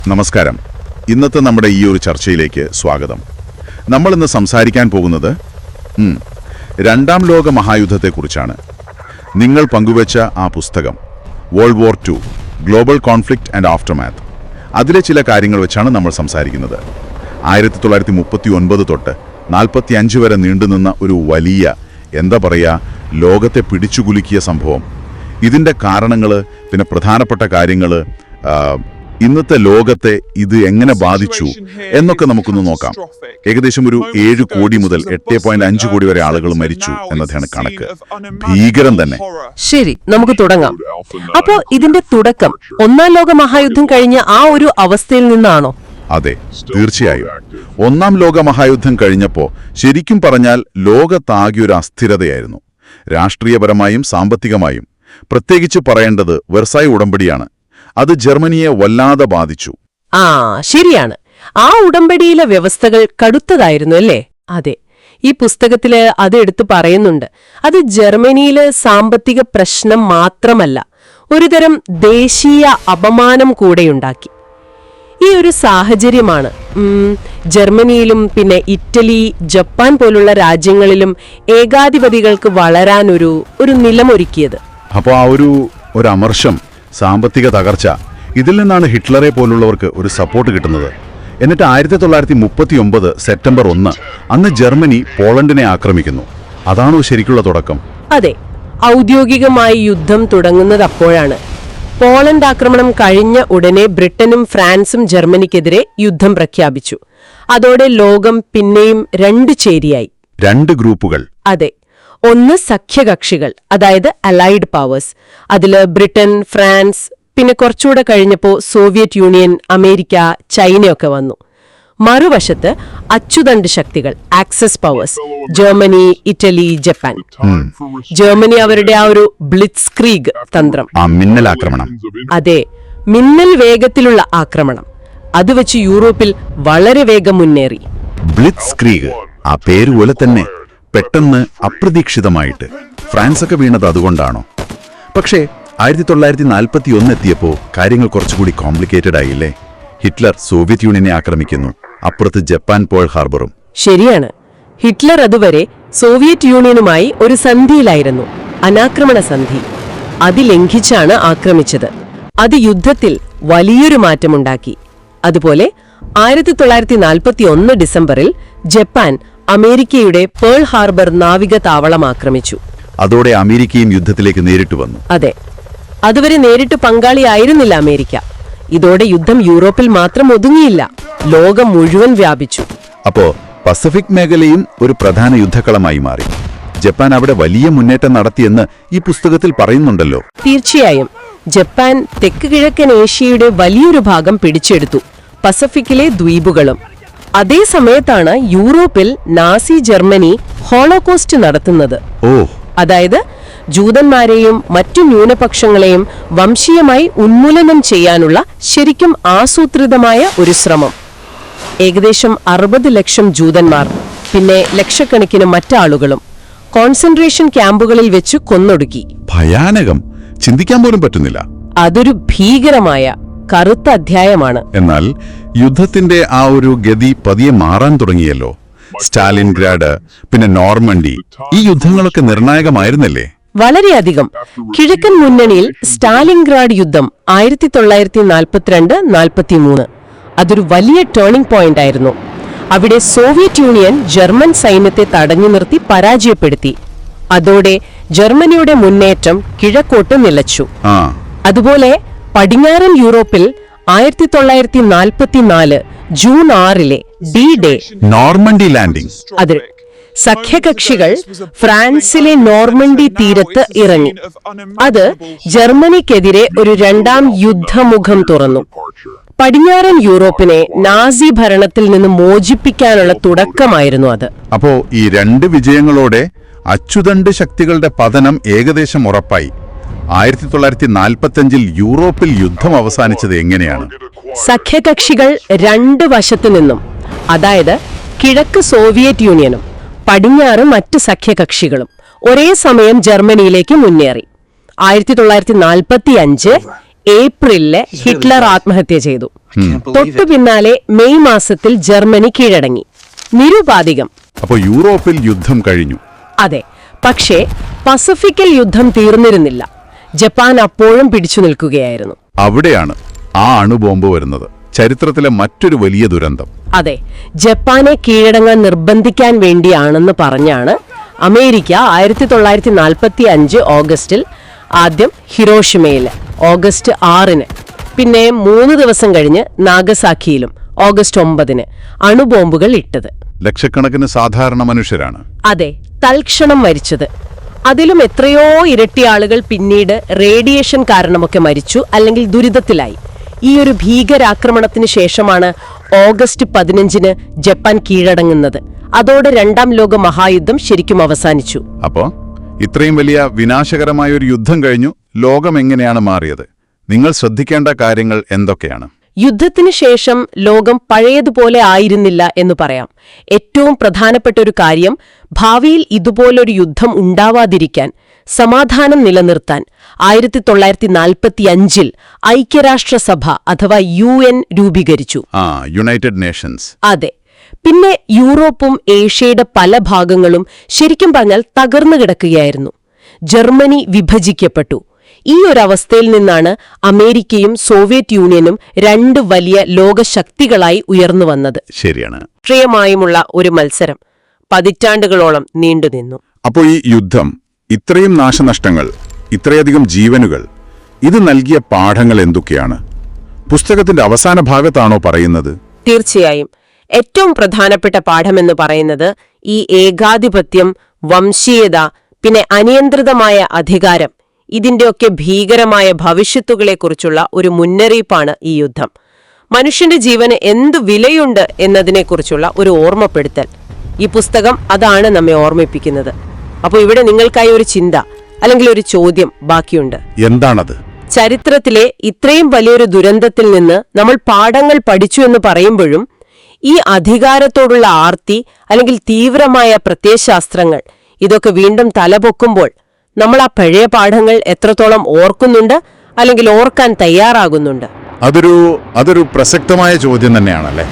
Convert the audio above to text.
നമസ്കാരം. ഇന്നത്തെ നമ്മുടെ ഈ ഒരു ചർച്ചയിലേക്ക് സ്വാഗതം. നമ്മളിന്ന് സംസാരിക്കാൻ പോകുന്നത് രണ്ടാം ലോക മഹായുദ്ധത്തെക്കുറിച്ചാണ്. നിങ്ങൾ പങ്കുവച്ച ആ പുസ്തകം world war II global conflict and ആഫ്റ്റർമാത്ത്, അതിലെ ചില കാര്യങ്ങൾ വെച്ചാണ് നമ്മൾ സംസാരിക്കുന്നത്. 1939 തൊട്ട് 45 വരെ നീണ്ടുനിന്ന ഒരു വലിയ, എന്താ പറയുക, ലോകത്തെ പിടിച്ചുകുലുക്കിയ സംഭവം. ഇതിൻ്റെ കാരണങ്ങൾ, പിന്നെ പ്രധാനപ്പെട്ട കാര്യങ്ങൾ, ഇന്നത്തെ ലോകത്തെ ഇത് എങ്ങനെ ബാധിച്ചു എന്നൊക്കെ നമുക്കൊന്ന് നോക്കാം. ഏകദേശം ഒരു 7 കോടി മുതൽ 8.5 കോടി വരെ ആളുകൾ മരിച്ചു എന്നതാണ് കണക്ക്. ഭീകരം തന്നെ. ശരി, നമുക്ക് തുടങ്ങാം. അപ്പോ ഇതിന്റെ തുടക്കം ഒന്നാം ലോക മഹായുദ്ധം കഴിഞ്ഞ ആ ഒരു അവസ്ഥയിൽ നിന്നാണോ? അതെ, തീർച്ചയായും. ഒന്നാം ലോക മഹായുദ്ധം കഴിഞ്ഞപ്പോൾ ശരിക്കും പറഞ്ഞാൽ ലോകത്താകെ ഒരു അസ്ഥിരതയായിരുന്നു, രാഷ്ട്രീയപരമായും സാമ്പത്തികമായും. പ്രത്യേകിച്ച് പറയേണ്ടത് വെർസായ് ഉടമ്പടിയാണ്. അത് ജർമ്മനിയെ വല്ലാതെ ബാധിച്ചു. ശരിയാണ്. ആ ഉടമ്പടിയിലെ വ്യവസ്ഥകൾ കടുത്തതായിരുന്നു അല്ലേ? അതെ, ഈ പുസ്തകത്തില് അത് എടുത്തു പറയുന്നുണ്ട്. അത് ജർമ്മനിയിലെ സാമ്പത്തിക പ്രശ്നം മാത്രമല്ല, ഒരുതരം ദേശീയ അപമാനം കൂടെയുണ്ടാക്കി. ഈ ഒരു സാഹചര്യമാണ് ജർമ്മനിയിലും പിന്നെ ഇറ്റലി, ജപ്പാൻ പോലുള്ള രാജ്യങ്ങളിലും ഏകാധിപതികൾക്ക് വളരാൻ ഒരു നിലമൊരുക്കിയത്. അപ്പോൾ ആ ഒരു അമർഷം, സാമ്പത്തിക തകർച്ച, ഇതിൽ നിന്നാണ് ഹിറ്റ്ലറെ പോലുള്ളവർക്ക് ഒരു സപ്പോർട്ട് കിട്ടുന്നത്. എന്നിട്ട് 1939 സെപ്റ്റംബർ 1 അന്ന് ജർമ്മനി പോളണ്ടിനെ ആക്രമിക്കുന്നു. അതാണോ ശരിക്കുള്ള തുടക്കം? അതെ, ഔദ്യോഗികമായി യുദ്ധം തുടങ്ങുന്നത് അപ്പോഴാണ്. പോളണ്ട് ആക്രമണം കഴിഞ്ഞ ഉടനെ ബ്രിട്ടനും ഫ്രാൻസും ജർമ്മനിക്കെതിരെ യുദ്ധം പ്രഖ്യാപിച്ചു. അതോടെ ലോകം പിന്നെയും 2 ചേരിയായി, 2 ഗ്രൂപ്പുകൾ. അതെ, ഒന്ന് സഖ്യകക്ഷികൾ, അതായത് അലൈഡ് പവേഴ്സ്. അതില് ബ്രിട്ടൻ, ഫ്രാൻസ്, പിന്നെ കുറച്ചുകൂടെ കഴിഞ്ഞപ്പോൾ സോവിയറ്റ് യൂണിയൻ, അമേരിക്ക, ചൈനയൊക്കെ വന്നു. മറുവശത്ത് അച്ചുതണ്ട് ശക്തികൾ, access powers, Germany, Italy, Japan. Germany അവരുടെ ആ ഒരു ബ്ലിറ്റ്സ്ക്രീഗ് തന്ത്രം, മിന്നലാക്രമണം. അതെ, മിന്നൽ വേഗത്തിലുള്ള ആക്രമണം, അത് വെച്ച് യൂറോപ്പിൽ വളരെ വേഗം മുന്നേറി. ബ്ലിറ്റ്സ്ക്രീഗ്, ആ പേരുപോലെ തന്നെ പെട്ടെന്ന് അപ്രതീക്ഷിതമായിട്ട്. ഫ്രാൻസൊക്കെ വീണത് അതുകൊണ്ടാണോ? പക്ഷേ 1941 എത്തിയപ്പോൾ കാര്യങ്ങൾ കുറച്ചുകൂടി കോംപ്ലിക്കേറ്റഡ് ആയില്ലേ? ഹിറ്റ്ലർ സോവിയറ്റ് യൂണിയനെ ആക്രമിക്കുന്നു, അപ്പുറത്ത് ജപ്പാൻ പേൾ ഹാർബറും. ശരിയാണ്. ഹിറ്റ്ലർ അതുവരെ സോവിയറ്റ് യൂണിയനുമായി ഒരു സന്ധിയിലായിരുന്നു, അനാക്രമണ സന്ധി. അത് ലംഘിച്ചാണ് ആക്രമിച്ചത്. അത് യുദ്ധത്തിൽ വലിയൊരു മാറ്റമുണ്ടാക്കി. അതുപോലെ 1941 ഡിസംബറിൽ ജപ്പാൻ അമേരിക്കയുടെ പേൾ ഹാർബർ നാവിക താവളം ആക്രമിച്ചു. അതോടെ അമേരിക്കയും യുദ്ധത്തിലേക്ക് നേരിട്ട് വന്നു. അതെ, അതുവരെ നേരിട്ട് പങ്കാളിയായിരുന്നില്ല അമേരിക്ക. ഇതോടെ യുദ്ധം യൂറോപ്പിൽ മാത്രം ഒതുങ്ങിയില്ല, ലോകം മുഴുവൻ വ്യാപിച്ചു. അപ്പോ പസഫിക് മേഖലയും ഒരു പ്രധാന യുദ്ധക്കളമായി മാറി. ജപ്പാൻ അവിടെ വലിയ മുന്നേറ്റം നടത്തിയെന്ന് ഈ പുസ്തകത്തിൽ പറയുന്നുണ്ടല്ലോ. തീർച്ചയായും. ജപ്പാൻ തെക്ക് കിഴക്കൻ ഏഷ്യയുടെ വലിയൊരു ഭാഗം പിടിച്ചെടുത്തു, പസഫിക്കിലെ ദ്വീപുകളും. അതേ സമയത്താണ് യൂറോപ്പിൽ നാസി ജർമ്മനി ഹോളോകോസ്റ്റ് നടത്തുന്നത്. അതായത് ജൂതന്മാരെയും മറ്റു ന്യൂനപക്ഷങ്ങളെയും വംശീയമായി ഉന്മൂലനം ചെയ്യാനുള്ള ശരിക്കും ആസൂത്രിതമായ ഒരു ശ്രമം. ഏകദേശം 60 ലക്ഷം ജൂതന്മാർ, പിന്നെ ലക്ഷക്കണക്കിന് മറ്റാളുകളും കോൺസെൻട്രേഷൻ ക്യാമ്പുകളിൽ വെച്ച് കൊന്നൊടുക്കി. ഭയാനകം, ചിന്തിക്കാൻ പോലും പറ്റുന്നില്ല. അതൊരു ഭീകരമായ കറുത്ത അധ്യായമാണ്. എന്നാൽ യുദ്ധത്തിന്റെ ആ ഒരു ഗതി പതിയെ മാറാൻ തുടങ്ങിയല്ലോ. സ്റ്റാലിൻഗ്രാഡ്, പിന്നെ നോർമണ്ടി, ഈ യുദ്ധങ്ങളൊക്കെ നിർണായകമായിരുന്നല്ലേ? വളരെയധികം. കിഴക്കൻ മുന്നണിയിൽ സ്റ്റാലിൻഗ്രാഡ് യുദ്ധം 1942-43 അതൊരു വലിയ ടേണിംഗ് പോയിന്റ് ആയിരുന്നു. അവിടെ സോവിയറ്റ് യൂണിയൻ ജർമ്മൻ സൈന്യത്തെ തടഞ്ഞു നിർത്തി പരാജയപ്പെടുത്തി. അതോടെ ജർമ്മനിയുടെ മുന്നേറ്റം കിഴക്കോട്ട് നിലച്ചു. അതുപോലെ പടിഞ്ഞാറൻ യൂറോപ്പിൽ 1944 ജൂൺ 6 ഡി-ഡേ, നോർമണ്ടി ലാൻഡിംഗ്. അതെ, സഖ്യകക്ഷികൾ ഫ്രാൻസിലെ നോർമണ്ടി തീരത്ത് ഇറങ്ങി. അത് ജർമ്മനിക്കെതിരെ ഒരു 2ാം യുദ്ധമുഖം തുറന്നു. പടിഞ്ഞാറൻ യൂറോപ്പിനെ നാസി ഭരണത്തിൽ നിന്ന് മോചിപ്പിക്കാനുള്ള തുടക്കമായിരുന്നു അത്. അപ്പോ ഈ 2 വിജയങ്ങളോടെ അച്ചുതണ്ട് ശക്തികളുടെ പതനം ഏകദേശം ഉറപ്പായി. 1945 യൂറോപ്പിൽ യുദ്ധം അവസാനിച്ചത് എങ്ങനെയാണ്? സഖ്യകക്ഷികൾ 2 വശത്തു നിന്നും, അതായത് കിഴക്ക് സോവിയറ്റ് യൂണിയനും പടിഞ്ഞാറ് മറ്റ് സഖ്യകക്ഷികളും ഒരേ സമയം ജർമ്മനിയിലേക്ക് മുന്നേറി. 1945 ഏപ്രിലില് ഹിറ്റ്ലർ ആത്മഹത്യ ചെയ്തു. തൊട്ടു പിന്നാലെ മെയ് മാസത്തിൽ ജർമ്മനി കീഴടങ്ങി. നിരുപാധികം. അപ്പോൾ യൂറോപ്പിൽ യുദ്ധം കഴിഞ്ഞു. അതെ, പക്ഷേ പസഫിക്കൽ യുദ്ധം തീർന്നിരുന്നില്ല. ജപ്പാൻ അപ്പോഴും പിടിച്ചു നിൽക്കുകയായിരുന്നു. അവിടെയാണ് ആ അണുബോംബ് വരുന്നത്, ചരിത്രത്തിലെ മറ്റൊരു വലിയ ദുരന്തം. അതെ, ജപ്പാനെ കീഴടങ്ങാൻ നിർബന്ധിക്കാൻ വേണ്ടിയാണെന്ന് പറഞ്ഞാണ് അമേരിക്ക 1945 ഓഗസ്റ്റിൽ ആദ്യം ഹിരോഷിമയിൽ ഓഗസ്റ്റ് 6-ന്, പിന്നെ 3 ദിവസം കഴിഞ്ഞ് നാഗസാക്കിയിലും ഓഗസ്റ്റ് 9-ന് അണുബോംബുകൾ ഇട്ടത്. ലക്ഷക്കണക്കിന് സാധാരണ മനുഷ്യരാണ് അതെ, തൽക്ഷണം മരിച്ചത്. അതിലും എത്രയോ ഇരട്ടി ആളുകൾ പിന്നീട് റേഡിയേഷൻ കാരണമൊക്കെ മരിച്ചു, അല്ലെങ്കിൽ ദുരിതത്തിലായി. ഈ ഒരു ഭീകരാക്രമണത്തിന് ശേഷമാണ് ഓഗസ്റ്റ് 15-ന് ജപ്പാൻ കീഴടങ്ങുന്നത്. അതോടെ രണ്ടാം ലോക മഹായുദ്ധം ശരിക്കും അവസാനിച്ചു. അപ്പോ ഇത്രയും വലിയ വിനാശകരമായ ഒരു യുദ്ധം കഴിഞ്ഞു. ലോകം എങ്ങനെയാണ് മാറിയത്? നിങ്ങൾ ശ്രദ്ധിക്കേണ്ട കാര്യങ്ങൾ എന്തൊക്കെയാണ്? യുദ്ധത്തിന് ശേഷം ലോകം പഴയതുപോലെ ആയിരുന്നില്ല എന്ന് പറയാം. ഏറ്റവും പ്രധാനപ്പെട്ട ഒരു കാര്യം, ഭാവിയിൽ ഇതുപോലൊരു യുദ്ധം ഉണ്ടാവാതിരിക്കാൻ, സമാധാനം നിലനിർത്താൻ 1945-ൽ ഐക്യരാഷ്ട്രസഭ അഥവാ UN രൂപീകരിച്ചു. United Nations. അതെ. പിന്നെ യൂറോപ്പും ഏഷ്യയുടെ പല ഭാഗങ്ങളും ശരിക്കും പറഞ്ഞാൽ തകർന്നു കിടക്കുകയായിരുന്നു. ജർമ്മനി വിഭജിക്കപ്പെട്ടു. ഈ ഒരവസ്ഥയിൽ നിന്നാണ് അമേരിക്കയും സോവിയറ്റ് യൂണിയനും 2 വലിയ ലോകശക്തികളായി ഉയർന്നു വന്നത്. ശരിയാണ്. രാഷ്ട്രീയമായുമുള്ള ഒരു മത്സരം പതിറ്റാണ്ടുകളോളം നീണ്ടുനിന്നു. അപ്പോൾ ഈ യുദ്ധം, ഇത്രയും നാശനഷ്ടങ്ങൾ, ഇത്രയധികം ജീവനുകൾ, ഇത് നൽകിയ പാഠങ്ങൾ എന്തൊക്കെയാണ്? പുസ്തകത്തിന്റെ അവസാന ഭാഗത്താണോ പറയുന്നത്? തീർച്ചയായും. ഏറ്റവും പ്രധാനപ്പെട്ട പാഠമെന്ന് പറയുന്നത് ഈ ഏകാധിപത്യം, വംശീയത, പിന്നെ അനിയന്ത്രിതമായ അധികാരം, ഇതിന്റെയൊക്കെ ഭീകരമായ ഭവിഷ്യത്തുകളെക്കുറിച്ചുള്ള ഒരു മുന്നറിയിപ്പാണ് ഈ യുദ്ധം. മനുഷ്യന്റെ ജീവന് എന്തു വിലയുണ്ട് എന്നതിനെക്കുറിച്ചുള്ള ഒരു ഓർമ്മപ്പെടുത്തൽ. ഈ പുസ്തകം അതാണ് നമ്മെ ഓർമ്മിപ്പിക്കുന്നത്. അപ്പോൾ ഇവിടെ നിങ്ങൾക്കായി ഒരു ചിന്ത, അല്ലെങ്കിൽ ഒരു ചോദ്യം ബാക്കിയുണ്ട്. എന്താണത്? ചരിത്രത്തിലെ ഇത്രയും വലിയൊരു ദുരന്തത്തിൽ നിന്ന് നമ്മൾ പാഠങ്ങൾ പഠിച്ചു എന്ന് പറയുമ്പോഴും ഈ അധികാരത്തോടുള്ള ആർത്തി, അല്ലെങ്കിൽ തീവ്രമായ പ്രത്യയശാസ്ത്രങ്ങൾ, ഇതൊക്കെ വീണ്ടും തലപൊക്കുമ്പോൾ നമ്മൾ ആ പഴയ പാഠങ്ങൾ എത്രത്തോളം ഓർക്കുന്നുണ്ട്, അല്ലെങ്കിൽ ഓർക്കാൻ തയ്യാറാകുന്നുണ്ട്? അതൊരു പ്രസക്തമായ ചോദ്യം തന്നെയാണല്ലേ.